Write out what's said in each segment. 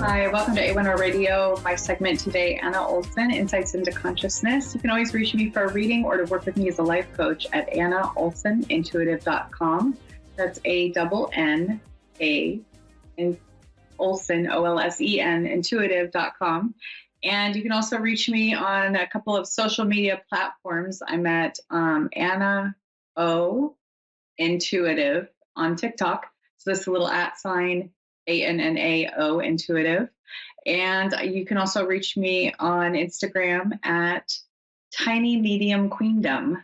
Hi, welcome to A1R Radio. My segment today, Anna Olsen, Insights into Consciousness. You can always reach me for a reading or to work with me as a life coach at AnnaOlsenIntuitive.com. That's ANNA and Olsen, Olsen, intuitive.com. And you can also reach me on a couple of social media platforms. I'm at Anna O Intuitive on TikTok. So this is a little @ ANNAO Intuitive. And you can also reach me on Instagram at Tiny Medium Queendom.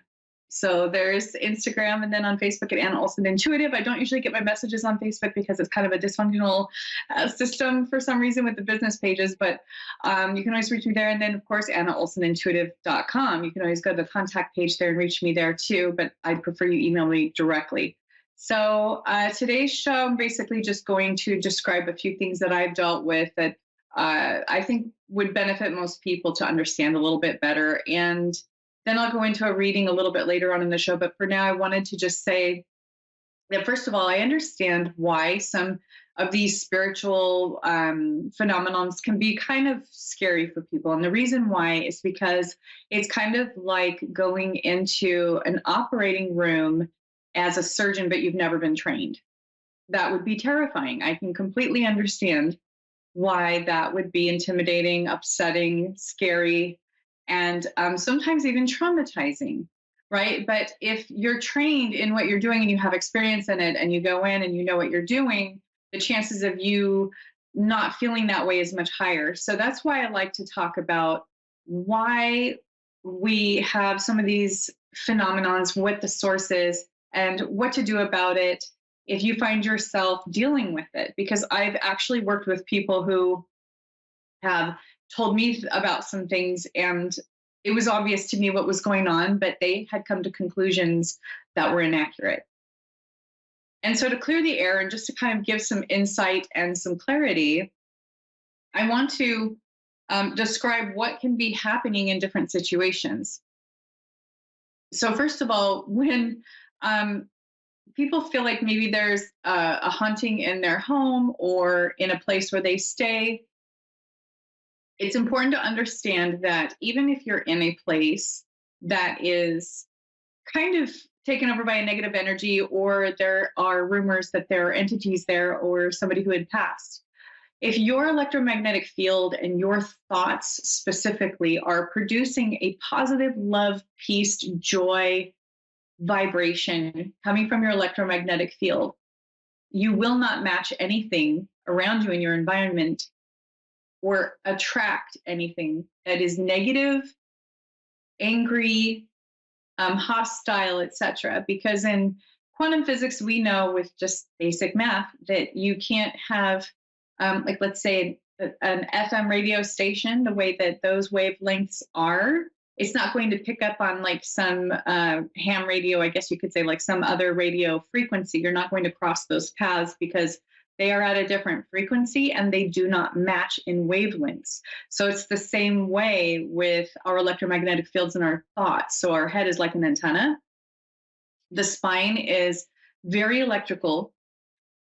So there's Instagram, and then on Facebook at Anna Olsen Intuitive. I don't usually get my messages on Facebook because it's kind of a dysfunctional system for some reason with the business pages, but you can always reach me there. And then, of course, AnnaOlsenIntuitive.com. You can always go to the contact page there and reach me there too, but I'd prefer you email me directly. So today's show, I'm basically just going to describe a few things that I've dealt with that I think would benefit most people to understand a little bit better. And then I'll go into a reading a little bit later on in the show. But for now, I wanted to just say that, first of all, I understand why some of these spiritual phenomenons can be kind of scary for people. And the reason why is because it's kind of like going into an operating room as a surgeon, but you've never been trained. That would be terrifying. I can completely understand why that would be intimidating, upsetting, scary, and sometimes even traumatizing, right? But if you're trained in what you're doing and you have experience in it and you go in and you know what you're doing, the chances of you not feeling that way is much higher. So that's why I like to talk about why we have some of these phenomenons, what the source is, and what to do about it if you find yourself dealing with it. Because I've actually worked with people who have told me about some things, and it was obvious to me what was going on, but they had come to conclusions that were inaccurate. And so to clear the air and just to kind of give some insight and some clarity, I want to describe what can be happening in different situations. So first of all, when people feel like maybe there's a haunting in their home or in a place where they stay, it's important to understand that even if you're in a place that is kind of taken over by a negative energy, or there are rumors that there are entities there or somebody who had passed, if your electromagnetic field and your thoughts specifically are producing a positive love, peace, joy, vibration coming from your electromagnetic field, you will not match anything around you in your environment or attract anything that is negative, angry, hostile, etc. Because in quantum physics, we know with just basic math that you can't have, like let's say an FM radio station, the way that those wavelengths are, it's not going to pick up on like some ham radio, I guess you could say, like some other radio frequency. You're not going to cross those paths because they are at a different frequency and they do not match in wavelengths. So it's the same way with our electromagnetic fields and our thoughts. So our head is like an antenna. The spine is very electrical,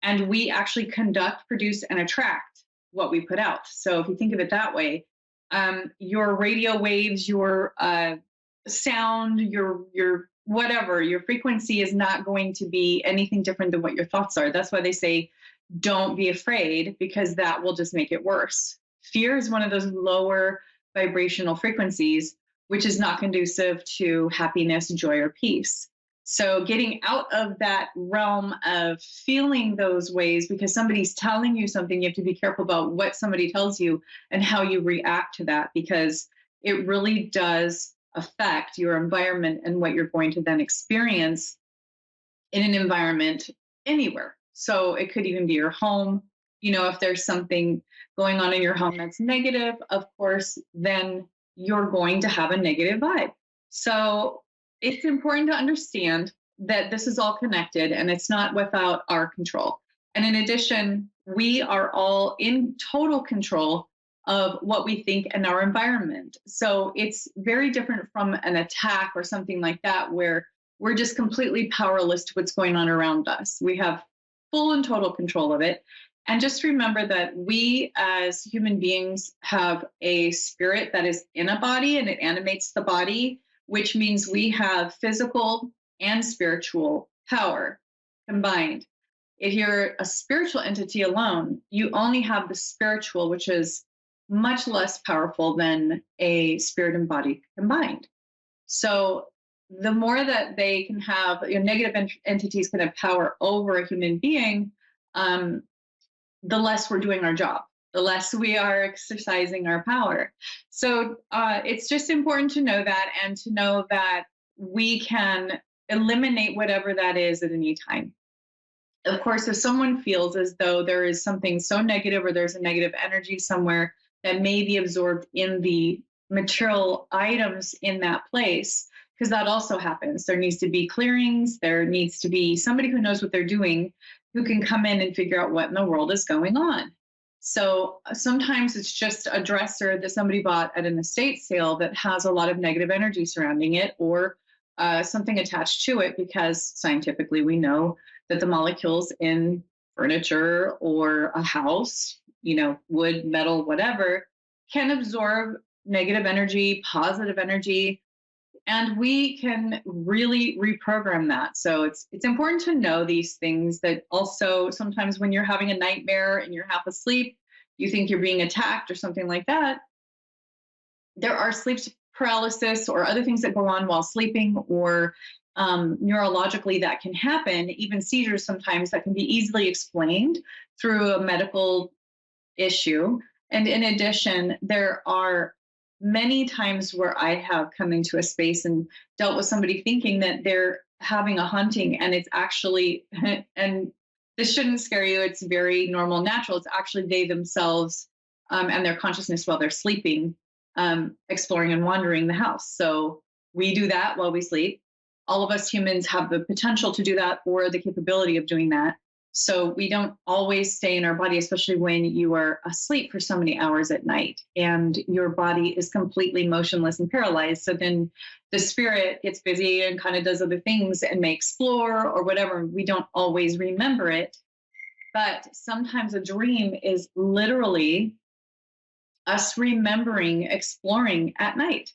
and we actually conduct, produce, and attract what we put out. So if you think of it that way, your radio waves, your sound, your whatever, your frequency is not going to be anything different than what your thoughts are. That's why they say, don't be afraid, because that will just make it worse. Fear is one of those lower vibrational frequencies, which is not conducive to happiness, joy, or peace. So getting out of that realm of feeling those ways because somebody's telling you something, you have to be careful about what somebody tells you and how you react to that, because it really does affect your environment and what you're going to then experience in an environment anywhere. So it could even be your home. You know, if there's something going on in your home that's negative, of course, then you're going to have a negative vibe. So it's important to understand that this is all connected and it's not without our control. And in addition, we are all in total control of what we think in our environment. So it's very different from an attack or something like that, where we're just completely powerless to what's going on around us. We have full and total control of it. And just remember that we as human beings have a spirit that is in a body and it animates the body, which means we have physical and spiritual power combined. If you're a spiritual entity alone, you only have the spiritual, which is much less powerful than a spirit and body combined. So the more that they can have, negative entities can have power over a human being, um, the less we're doing our job, the less we are exercising our power. So it's just important to know that, and to know that we can eliminate whatever that is at any time. Of course, if someone feels as though there is something so negative, or there's a negative energy somewhere that may be absorbed in the material items in that place, because that also happens. There needs to be clearings, there needs to be somebody who knows what they're doing, who can come in and figure out what in the world is going on. So sometimes it's just a dresser that somebody bought at an estate sale that has a lot of negative energy surrounding it, or something attached to it, because scientifically we know that the molecules in furniture or a house, wood, metal, whatever, can absorb negative energy, positive energy, and we can really reprogram that. So it's important to know these things. That also, sometimes when you're having a nightmare and you're half asleep, you think you're being attacked or something like that, there are sleep paralysis or other things that go on while sleeping, or neurologically that can happen, even seizures sometimes, that can be easily explained through a medical issue. And in addition, there are many times where I have come into a space and dealt with somebody thinking that they're having a haunting, and it's actually, and this shouldn't scare you, it's very normal, natural. It's actually they themselves, and their consciousness while they're sleeping, exploring and wandering the house. So we do that while we sleep. All of us humans have the potential to do that, or the capability of doing that. So we don't always stay in our body, especially when you are asleep for so many hours at night and your body is completely motionless and paralyzed. So then the spirit gets busy and kind of does other things and may explore or whatever. We don't always remember it. But sometimes a dream is literally us remembering exploring at night.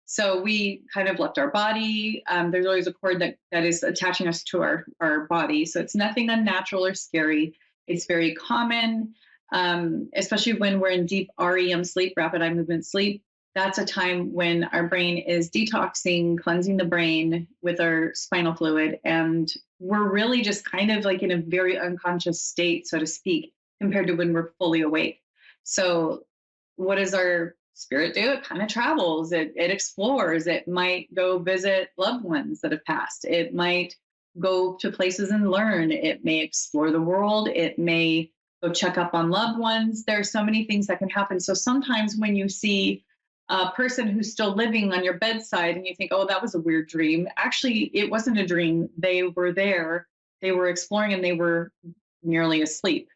So we kind of left our body. There's always a cord that is attaching us to our body. So it's nothing unnatural or scary. It's very common, especially when we're in deep REM sleep, rapid eye movement sleep. That's a time when our brain is detoxing, cleansing the brain with our spinal fluid. And we're really just kind of like in a very unconscious state, so to speak, compared to when we're fully awake. So what does our spirit do? It kind of travels, it explores, it might go visit loved ones that have passed, it might go to places and learn, it may explore the world, it may go check up on loved ones. There's so many things that can happen. So sometimes when you see a person who's still living on your bedside and you think, oh, that was a weird dream, actually it wasn't a dream. They were there, they were exploring, and they were nearly asleep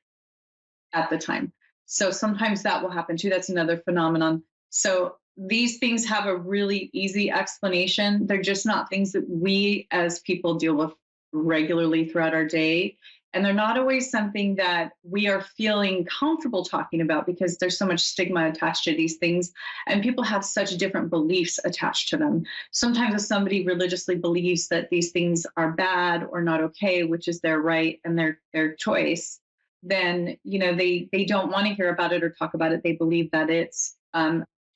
at the time. So sometimes that will happen too. That's another phenomenon. So these things have a really easy explanation. They're just not things that we as people deal with regularly throughout our day. And they're not always something that we are feeling comfortable talking about, because there's so much stigma attached to these things. And people have such different beliefs attached to them. Sometimes if somebody religiously believes that these things are bad or not okay, which is their right and their choice, then they don't want to hear about it or talk about it. They believe that it's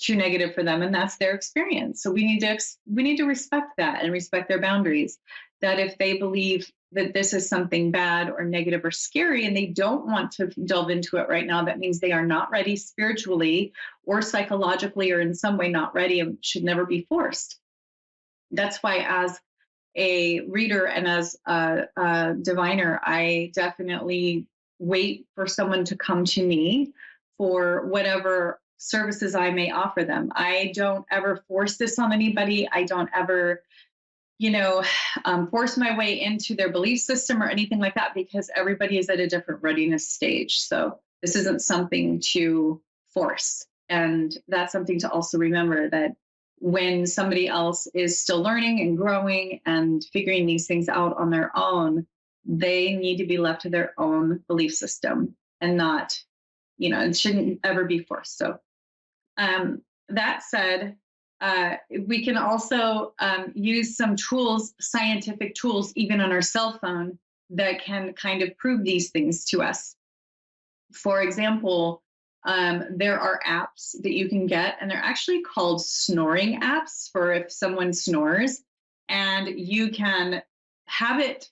too negative for them, and that's their experience. So we need to respect that and respect their boundaries. That if they believe that this is something bad or negative or scary, and they don't want to delve into it right now, that means they are not ready spiritually or psychologically, or in some way not ready, and should never be forced. That's why, as a reader and as a diviner, I definitely wait for someone to come to me for whatever services I may offer them. I don't ever force this on anybody. I don't ever, force my way into their belief system or anything like that, because everybody is at a different readiness stage. So this isn't something to force. And that's something to also remember, that when somebody else is still learning and growing and figuring these things out on their own, they need to be left to their own belief system. and not, it shouldn't ever be forced. So that said, we can also use some tools, scientific tools, even on our cell phone that can kind of prove these things to us. For example, there are apps that you can get, and they're actually called snoring apps for if someone snores, and you can have it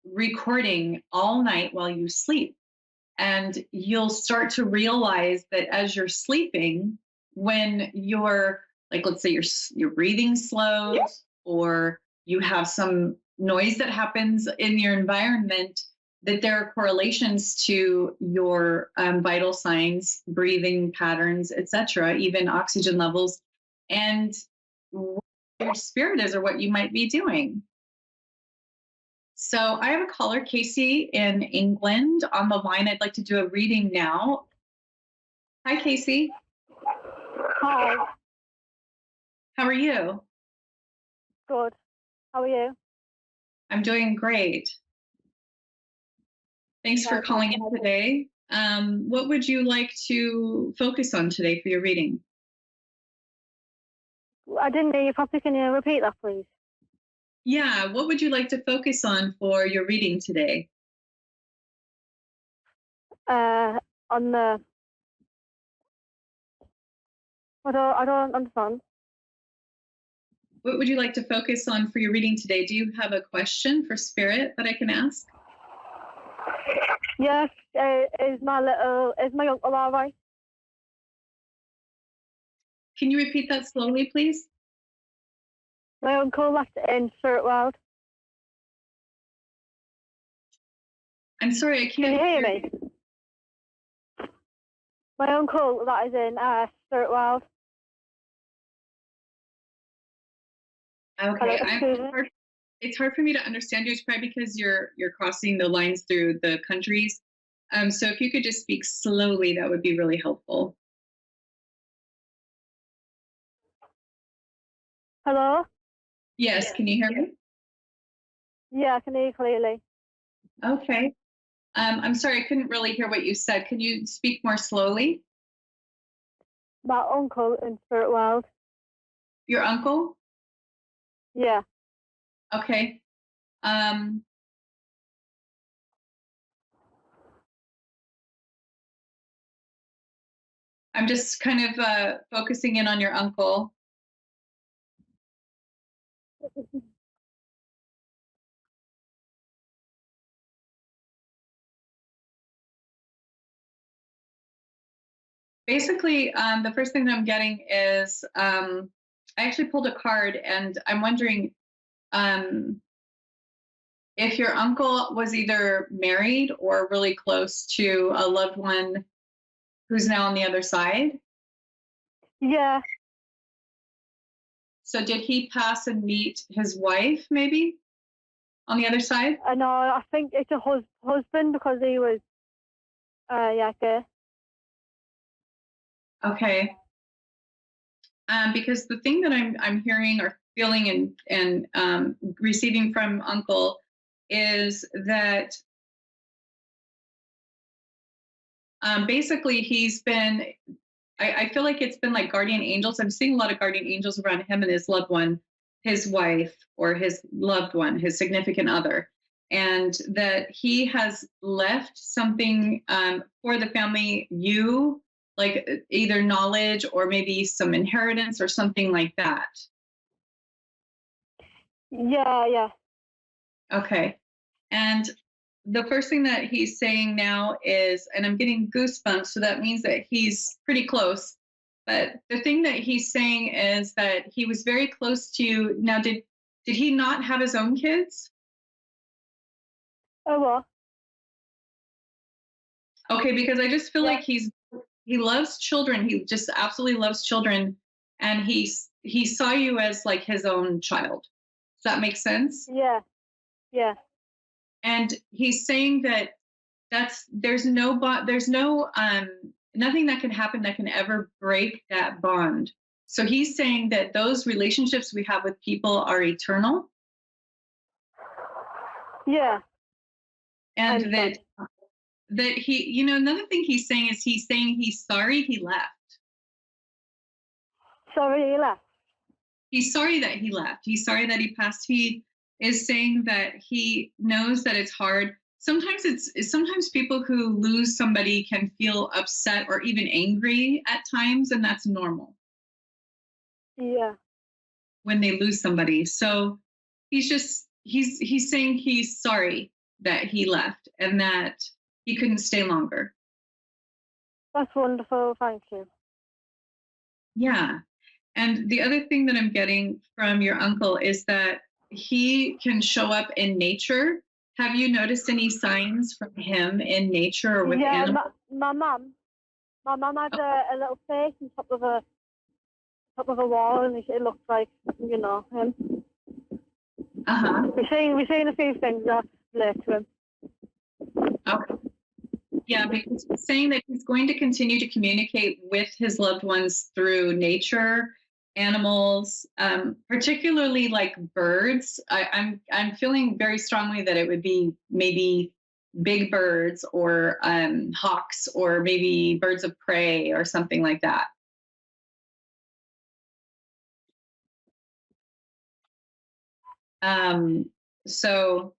recording all night while you sleep. And you'll start to realize that as you're sleeping, when you're like, let's say your breathing slows, or you have some noise that happens in your environment, that there are correlations to your vital signs, breathing patterns, etc., even oxygen levels, and what your spirit is or what you might be doing. So I have a caller, Casey, in England on the line. I'd like to do a reading now. Hi, Casey. Hi. How are you? Good. How are you? I'm doing great. Thanks for calling in today. What would you like to focus on today for your reading? I didn't hear you properly. Can you repeat that, please? Yeah, what would you like to focus on for your reading today? On the... I don't understand. What would you like to focus on for your reading today? Do you have a question for Spirit that I can ask? Yes. Is my uncle all right? Can you repeat that slowly, please? My uncle left in Spirit World. I'm sorry, I can't Can you hear me? My uncle that is in Spirit World. Okay, it's hard for me to understand you. It's probably because you're crossing the lines through the countries. So if you could just speak slowly, that would be really helpful. Hello? Yes, can you hear me? Yeah, I can hear you clearly. Okay. I'm sorry, I couldn't really hear what you said. Can you speak more slowly? My uncle in Spirit World. Your uncle? Yeah. Okay. I'm just kind of focusing in on your uncle. Basically, the first thing that I'm getting is I actually pulled a card, and I'm wondering if your uncle was either married or really close to a loved one who's now on the other side. Yeah. So did he pass and meet his wife maybe on the other side? No, I think it's a husband because he was, yeah, okay. Okay. Because the thing that I'm hearing or feeling and receiving from Uncle is that basically he's been. I feel like it's been like guardian angels. I'm seeing a lot of guardian angels around him and his loved one, his wife or his loved one, his significant other, and that he has left something for the family. You like either knowledge or maybe some inheritance or something like that. Yeah. Okay. And the first thing that he's saying now is, and I'm getting goosebumps, so that means that he's pretty close. But the thing that he's saying is that he was very close to you. Now, did he not have his own kids? Oh, what? Okay, because I just feel like he loves children. He just absolutely loves children, and he saw you as like his own child. Does that make sense? Yeah. And he's saying that there's no nothing that can happen that can ever break that bond. So he's saying that those relationships we have with people are eternal. Yeah. And that he, another thing he's saying he's sorry he left. Sorry, he left. He's sorry that he left. He's sorry that he passed. He is saying that he knows that it's hard. Sometimes people who lose somebody can feel upset or even angry at times, and that's normal Yeah. when they lose somebody. So he's saying he's sorry that he left and that he couldn't stay longer. That's wonderful. Thank you. Yeah. And the other thing that I'm getting from your uncle is that he can show up in nature. Have you noticed any signs from him in nature or with Yeah, animals? my mum had a little face on top of a wall, and it looked like him. Uh-huh. We've seen a few things that relate to him. Okay. Yeah, because he's saying that he's going to continue to communicate with his loved ones through nature, animals, particularly like birds. I'm feeling very strongly that it would be maybe big birds or hawks or maybe birds of prey or something like that. So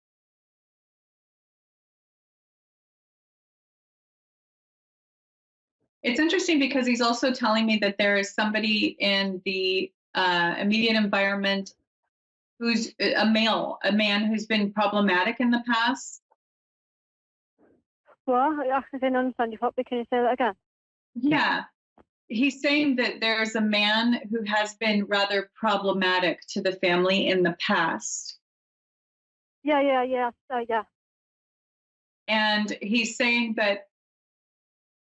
it's interesting because he's also telling me that there is somebody in the immediate environment who's a man who's been problematic in the past. Well, I actually didn't understand you properly. Can you say that again? Yeah, he's saying that there's a man who has been rather problematic to the family in the past. Yeah. And he's saying that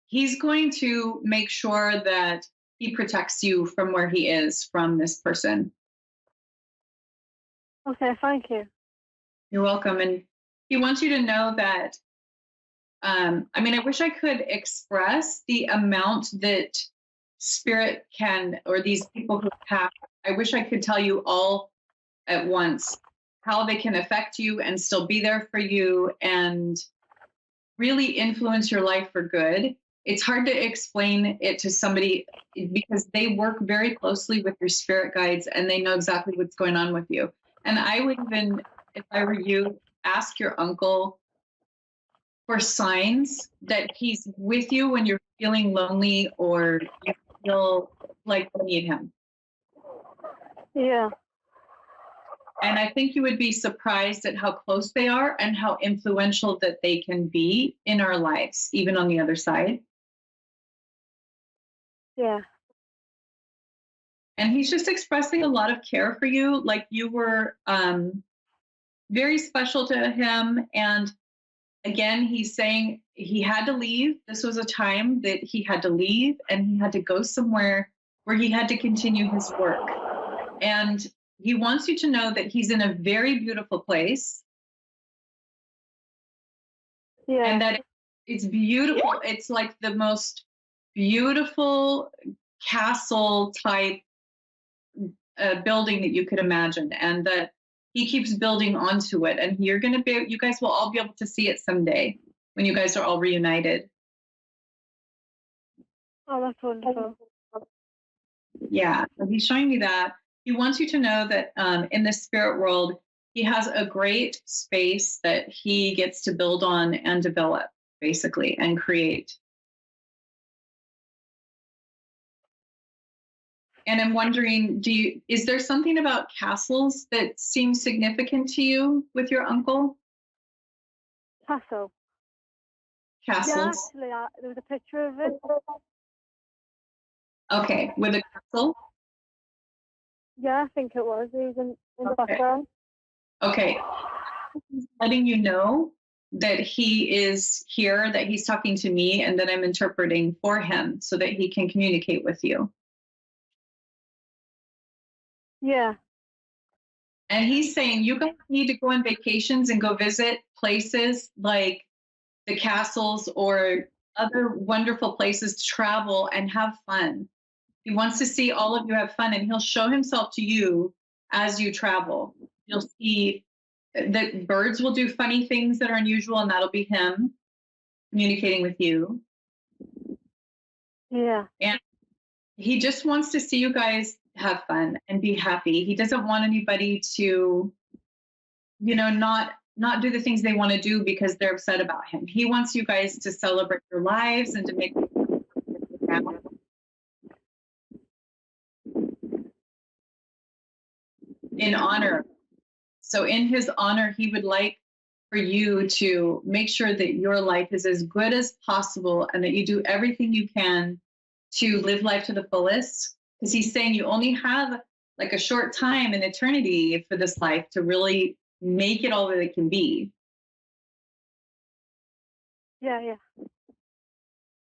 he's going to make sure that he protects you from where he is from this person. Okay, thank you. You're welcome. And he wants you to know that, I wish I could express the amount that spirit can, or these people who have, I wish I could tell you all at once how they can affect you and still be there for you and really influence your life for good. It's hard to explain it to somebody because they work very closely with your spirit guides and they know exactly what's going on with you. And I would even, if I were you, ask your uncle for signs that he's with you when you're feeling lonely or you feel like you need him. Yeah. And I think you would be surprised at how close they are and how influential that they can be in our lives, even on the other side. Yeah. And he's just expressing a lot of care for you, like you were very special to him. And again, he's saying he had to leave. This was a time that he had to leave and he had to go somewhere where he had to continue his work. And he wants you to know that he's in a very beautiful place. Yeah. And that it's beautiful. It's like the most beautiful castle type building that you could imagine. And that he keeps building onto it. And you guys will all be able to see it someday when you guys are all reunited. Oh, that's wonderful. Yeah, so he's showing me that. He wants you to know that in the spirit world, he has a great space that he gets to build on and develop, basically, and create. And I'm wondering, is there something about castles that seems significant to you with your uncle? Castle. Castles. Yeah, actually, there was a picture of it. Okay, with a castle? Yeah, I think it was. He was in the background. Okay. He's letting you know that he is here, that he's talking to me, and that I'm interpreting for him so that he can communicate with you. Yeah. And he's saying you guys need to go on vacations and go visit places like the castles or other wonderful places to travel and have fun. He wants to see all of you have fun, and he'll show himself to you as you travel. You'll see that birds will do funny things that are unusual, and that'll be him. communicating with you. Yeah. And he just wants to see you guys have fun and be happy. He doesn't want anybody to, not do the things they want to do because they're upset about him. He wants you guys to celebrate your lives and to make in honor. So in his honor, he would like for you to make sure that your life is as good as possible and that you do everything you can to live life to the fullest. Because he's saying you only have like a short time in eternity for this life to really make it all that it can be. Yeah.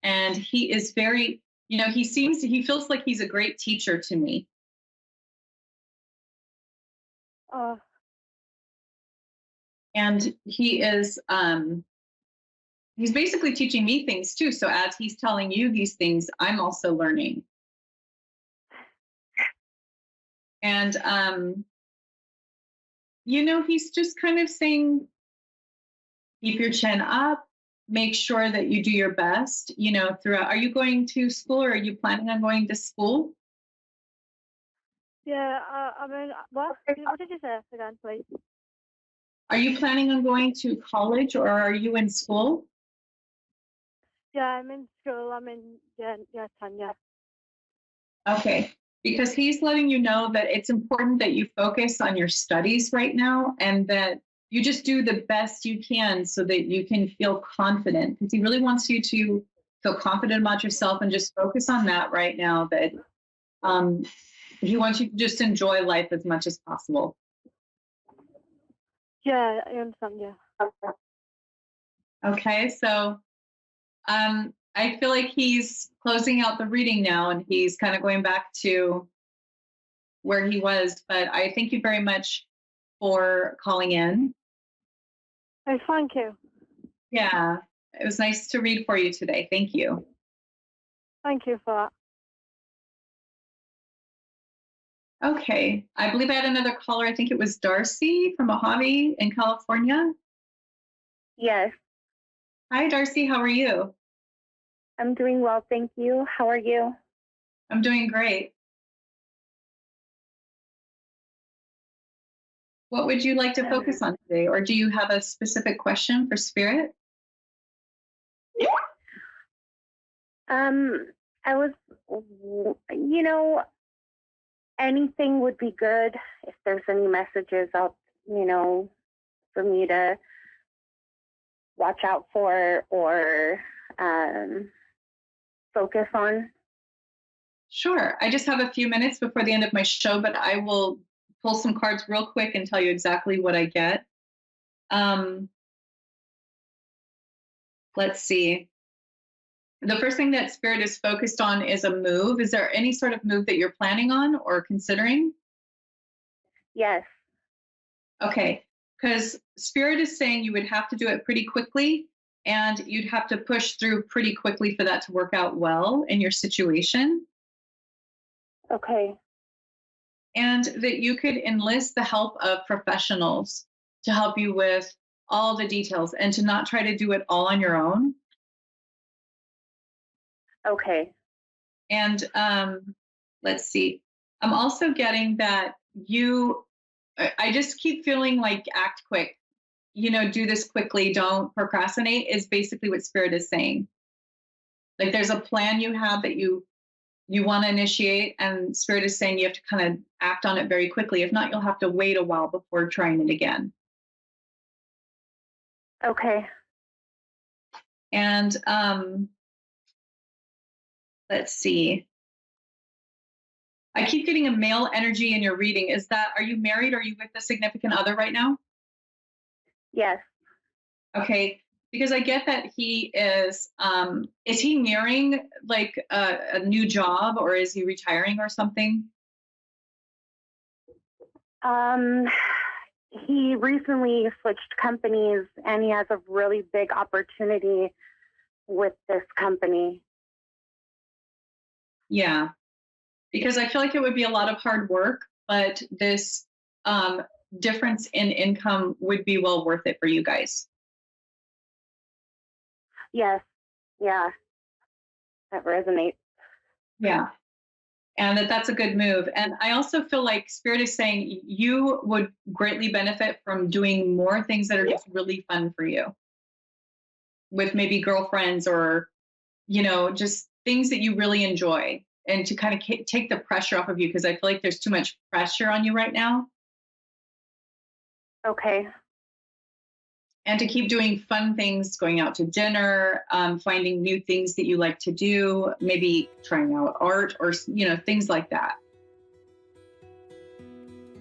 And he is very, he feels like he's a great teacher to me. Oh, And he's basically teaching me things too. So as he's telling you these things, I'm also learning. And he's just kind of saying, keep your chin up, make sure that you do your best, throughout. Are you going to school or are you planning on going to school? yeah. I mean, what did you say again, please? Are you planning on going to college or are you in school? Yeah, I'm in school. I'm in year 10, yeah. Okay. Because he's letting you know that it's important that you focus on your studies right now and that you just do the best you can so that you can feel confident. Because he really wants you to feel confident about yourself and just focus on that right now. That he wants you to just enjoy life as much as possible. Yeah, I understand, yeah. Okay, so I feel like he's closing out the reading now and he's kind of going back to where he was. But I thank you very much for calling in. Oh, thank you. Yeah, it was nice to read for you today. Thank you. Thank you for that. Okay, I believe I had another caller. I think it was Darcy from Mojave in California. Yes, Hi, Darcy. How are you? I'm doing well, thank you. How are you? I'm doing great. What would you like to focus on today? Or do you have a specific question for Spirit? I was, anything would be good if there's any messages out, for me to watch out for or focus on. Sure. I just have a few minutes before the end of my show, but I will pull some cards real quick and tell you exactly what I get. Let's see. The first thing that Spirit is focused on is a move. Is there any sort of move that you're planning on or considering? Yes. Okay, because Spirit is saying you would have to do it pretty quickly and you'd have to push through pretty quickly for that to work out well in your situation. Okay. And that you could enlist the help of professionals to help you with all the details and to not try to do it all on your own. Okay. And let's see. I'm also getting that I just keep feeling like act quick, do this quickly, don't procrastinate is basically what Spirit is saying. Like there's a plan you have that you want to initiate and Spirit is saying you have to kind of act on it very quickly. If not, you'll have to wait a while before trying it again. Okay. And let's see. I keep getting a male energy in your reading. Are you married? Are you with a significant other right now? Yes. Okay. Because I get that he is he nearing like a new job or is he retiring or something? He recently switched companies and he has a really big opportunity with this company. Yeah. Because I feel like it would be a lot of hard work, but this difference in income would be well worth it for you guys. Yes. Yeah. That resonates. Yeah. And that's a good move. And I also feel like Spirit is saying you would greatly benefit from doing more things that are just really fun for you with maybe girlfriends or, just things that you really enjoy, and to kind of take the pressure off of you, because I feel like there's too much pressure on you right now. Okay. And to keep doing fun things, going out to dinner, finding new things that you like to do, maybe trying out art or, things like that.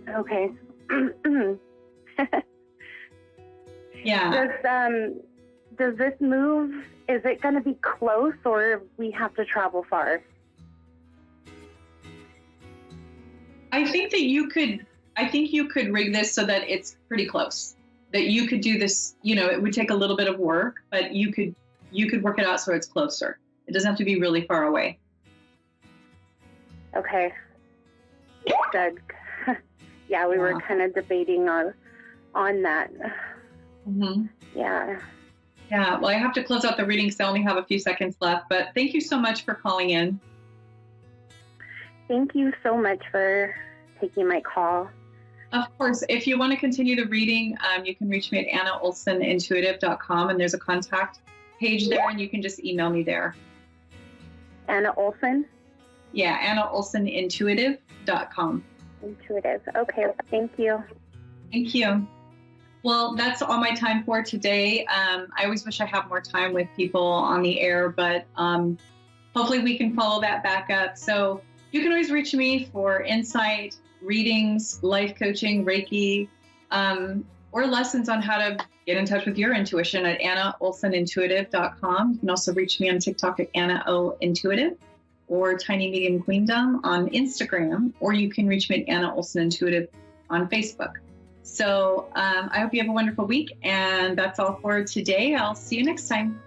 Okay. Yeah. Does this move, is it going to be close, or we have to travel far? I think you could rig this so that it's pretty close. That you could do this, it would take a little bit of work, but you could work it out so it's closer. It doesn't have to be really far away. Okay. Good. Yeah, we were kind of debating on that. Mm-hmm. Yeah. Yeah, well, I have to close out the reading because I only have a few seconds left, but thank you so much for calling in. Thank you so much for taking my call. Of course, if you want to continue the reading, you can reach me at AnnaOlsenIntuitive.com, and there's a contact page there, and you can just email me there. Anna Olsen? Yeah, AnnaOlsenIntuitive.com. Intuitive. Okay, thank you. Thank you. Well, that's all my time for today. I always wish I had more time with people on the air, but hopefully we can follow that back up. So you can always reach me for insight, readings, life coaching, Reiki, or lessons on how to get in touch with your intuition at AnnaOlsenIntuitive.com. You can also reach me on TikTok at Anna O Intuitive, or Tiny Medium Queendom on Instagram, or you can reach me at Anna Olsen Intuitive on Facebook. So I hope you have a wonderful week, and that's all for today. I'll see you next time.